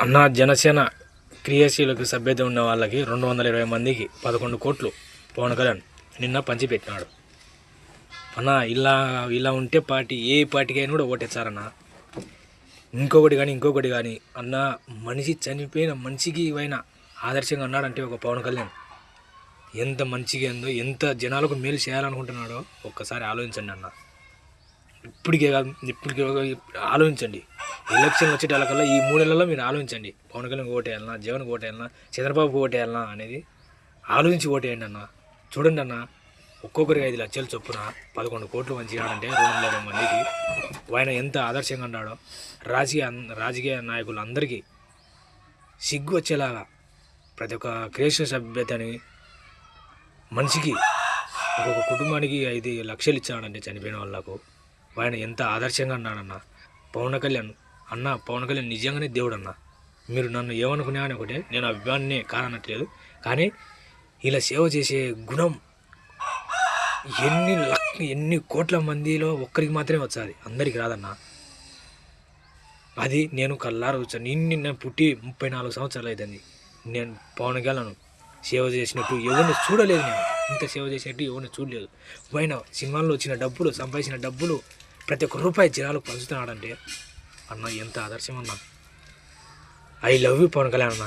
అన్న జనసేన క్రియాశీలకు సభ్యత ఉన్న వాళ్ళకి 220 మందికి 11 కోట్లు పవన్ కళ్యాణ్ నిన్న పంచిపెట్టినాడు. అన్న ఇలా ఉంటే పార్టీ ఏ పార్టీకైనా కూడా ఓటేచ్చారన్న. ఇంకొకటి కానీ అన్న మనిషి చనిపోయిన మనిషికి ఇవైనా ఆదర్శంగా అన్నాడంటే ఒక పవన్ కళ్యాణ్ ఎంత మంచిగా ఏందో, ఎంత జనాలకు మేలు చేయాలనుకుంటున్నాడో ఒక్కసారి ఆలోచించండి అన్న. ఇప్పటికే ఆలోచించండి. ఎలక్షన్ వచ్చేటాలకల్లా ఈ 3 నెలల్లో మీరు ఆలోచించండి. పవన్ కళ్యాణ్ ఓటేయాలన్నా, జగన్కి ఓటేయాలన్నా, చంద్రబాబుకి ఓటేయాలన్నా అనేది ఆలోచించి ఓటేయండి అన్న. చూడండి అన్న, ఒక్కొక్కరికి 5 లక్షల చొప్పున 11 కోట్లు మంచిగాడంటే 220 మందికి ఆయన ఎంత ఆదర్శంగా ఉన్నాడో రాజకీయ నాయకులందరికీ సిగ్గు వచ్చేలాగా ప్రతి ఒక్క క్రియేషన్ సభ్యతని మనిషికి ఒక్కొక్క కుటుంబానికి 5 లక్షలు ఇచ్చాడంటే చనిపోయిన వాళ్ళకు ఆయన ఎంత ఆదర్శంగా అన్నాడన్న. పవన్ కళ్యాణ్ నిజంగానే దేవుడు అన్న. మీరు నన్ను ఏమనుకున్నా అని ఒకటే, నేను అభిమానినే కాదనట్లేదు, కానీ ఇలా సేవ చేసే గుణం ఎన్ని కోట్ల మందిలో ఒక్కరికి మాత్రమే వచ్చాది, అందరికి రాదన్న. అది నేను కల్లారా వచ్చాను. నిన్న పుట్టి 34 సంవత్సరాలు అవుతుంది. నేను పవన్ కళ్యాణ్ సేవ చేసినట్టు ఎవరిని చూడలేదు. నేను ఇంత సేవ చేసినట్టు ఎవరిని చూడలేదు. ఆయన సినిమాల్లో వచ్చిన డబ్బులు, సంపాదించిన డబ్బులు ప్రతి ఒక్క రూపాయి జనాలకు పంచుతున్నాడంటే అన్న ఎంత ఆదర్శం అన్న. I love you Pawan Kalyan అన్న.